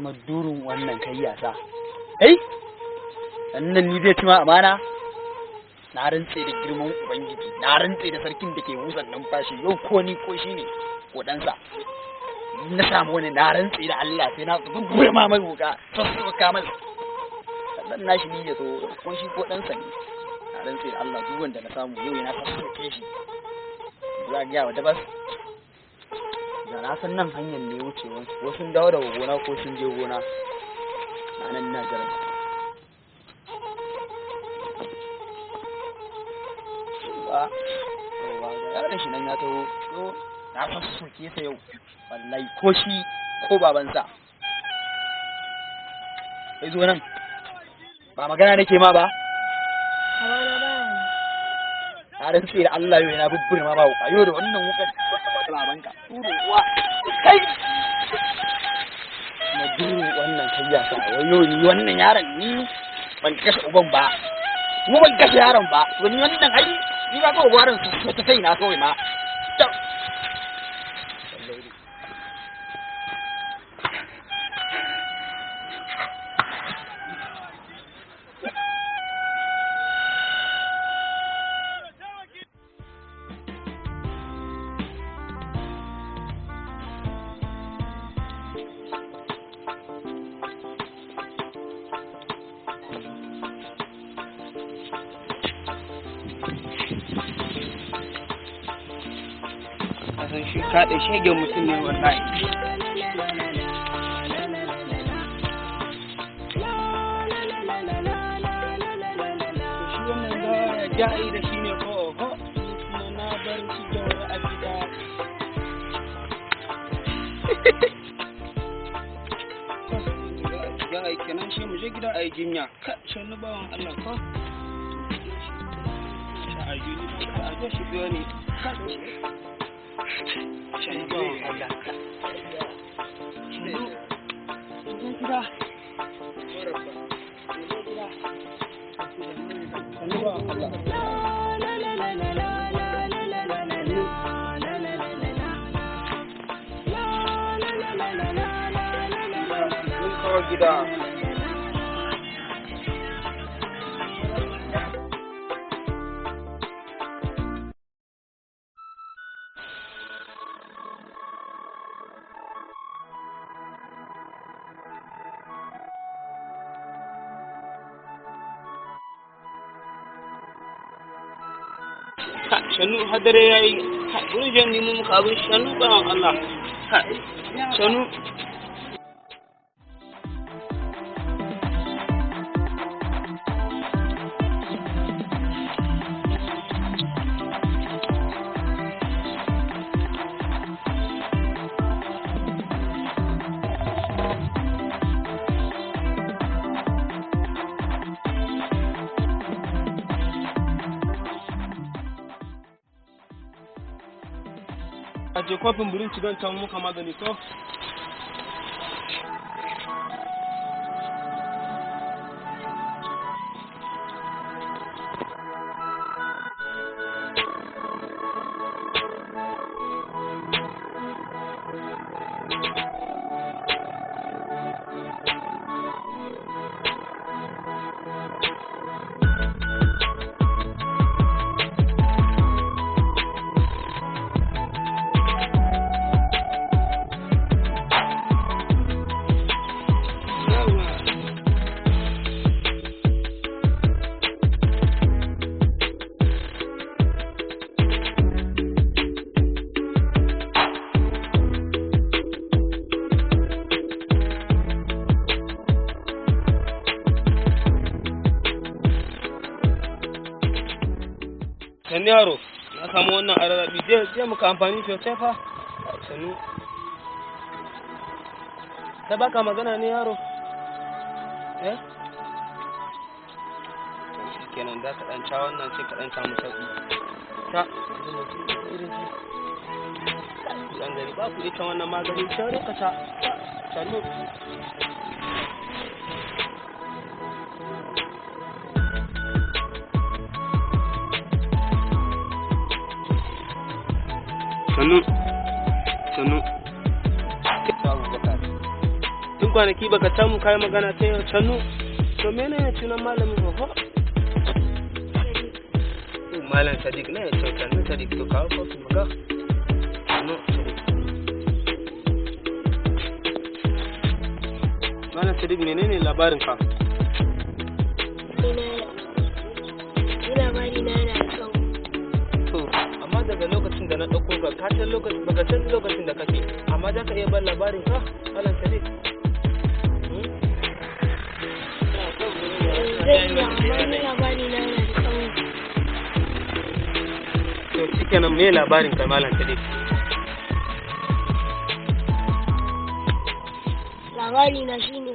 Madurun wannan kai yasa. Annan ni zai ci ma amana. Na rantse da girman Ubangiji, na rantse da sarkin da ke wusan numfashi yau ko ni ko shi ne ko ɗansa. Na samu wani na rantse da Allah sai na gurgure ma mai wuka sassuka masa. Sannan na shi ni ya so ko shi ko ɗansa ne. Na rantse da Allah duk wanda na samu yau yana sassuke shi. Za ga yawa da bas. Da na san nan hanyar ne wucewa ko sun dawo daga gona ko sun je gona. Na nan na jiran. Ba yaran shi nan ya taho na sassoke sa yau wallahi ko shi ko babansa sai zo nan ba magana nake ma ba a rantse da Allah yau yana bubbure ma ba wuka yau da wannan wukan da babanka turo uwa kai na duru wannan kai ya sa yau ni wannan yaron ni ban kashe uban ba kuma ban kashe yaron ba to ni wannan ai ni ba kawai gwarin su ta sai na kawai ma san shi kaɗe shegen mutum ne wallahi. Shi wannan da ya yi da shi ne ko oho, kuma na bar shi da wani a gida. Ya yi kenan shi mu je gida a yi jinya. Shannu bawan Allah ko? A je shi biyo ne. Gida. Shanu hadare ya yi wurin jan nemo muka abin shanu bawan Allah. Shanu. Aje kofin burin ci don ta muka magani ko? Sani yaro, na samu wannan ararabi je muka amfani sosai fa. Sani. Ta baka magana ne yaro? Kenan da ka dan ca wannan sai ka dan samu sauki. Ta dan gari ba ku ita wannan magani sai ka ta. Sani. Sannu tun kwanaki baka samu kai magana ta yau cannu to menene sunan malamin ho malam Sadiq ne to cannu Sadiq to kawo ko maka no malam Sadiq menene labarin ka labari na yana tsawo to amma daga lokacin da na dauko ka san lokacin baka san lokacin da kake amma za ka iya bar labarin ka malam Sadiq to shikenan me labarin ka malam Sadiq labari na shine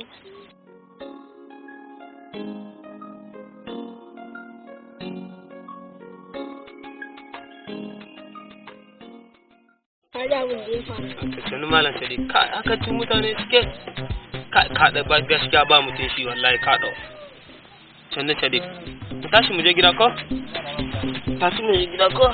kada abin da ya faru sanu malam Sadiq ka aka ci mutane suke ka da ba gaskiya ba mutun shi wallahi ka dau sanu Sadiq mu tashi mu je gida ko tashi mu je gida ko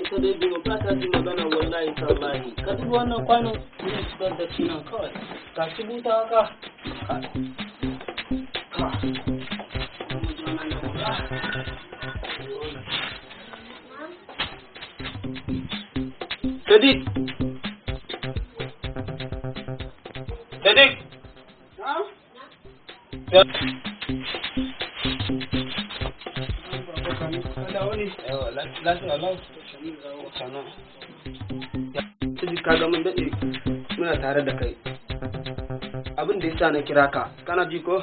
ita dai biyu ba ta ji magana wallahi tallahi ka duba wannan kwano ne shigar da shi nan kawai ga shi buta haka ka Sadiq Sadiq kaga mun daɗe muna tare da kai abin da yasa na kira ka kana ji ko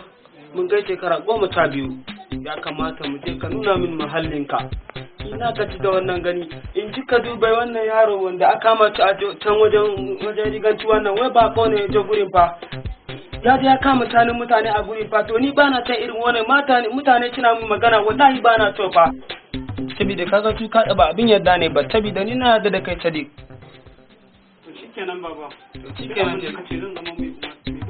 mun kai shekara 12 ya kamata mu je ka nuna min mahallinka ina ka ci da wannan gani in ji ka duba wannan yaro wanda aka mata a can wajen riganci wannan wai ba ko ne ya je gurin fa ya je ya kama tanin mutane a gurin fa to ni bana san irin wannan mutane suna min magana wallahi bana so fa saboda kaga tu ka ba abin yadda ne ba saboda ni na yarda da kai Sadiq to shikenan baba to shikenan je kace zan zama mai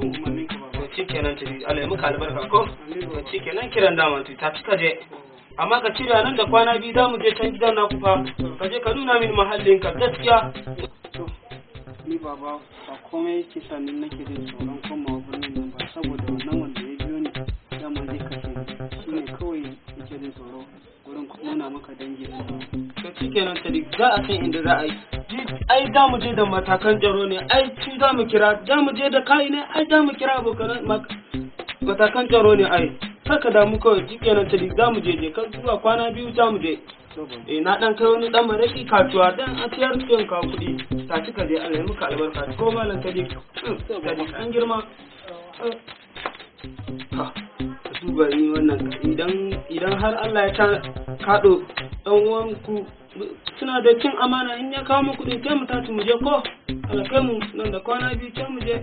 umarnin ka baba to shikenan Sadiq Allah ya maka albarka ko to shikenan kiran dama tu ta cika je amma ka cire nan da kwana biyu za mu je can gidan naku fa ka je ka nuna min mahallin ka gaskiya to ni baba ba komai yake sanin nake jin tsoron komawa birnin nan ba saboda wannan wanda ya biyo ni dama zai kashe ni shine kawai yake jin tsoro wurin nuna maka dangi da to shikenan Sadiq za a san inda za a yi ai za mu je da matakan tsaro ne ai su za mu kira za mu je da kai ne ai za mu kira abokan matakan tsaro ne ai saka da mu kawai shikenan Sadiq za mu je kan zuwa kwana biyu za mu je na dan kai wani dan maraki kasuwa dan a tiyar cikin ka kudi ta cika je Allah ya muka albarka ko malam Sadiq Sadiq an girma ha duba ni wannan idan har Allah ya ta kado dan uwan ku suna da cin amana in ya kawo muku din kai mu tashi mu je ko Allah kai mu nan da kwana biyu can mu je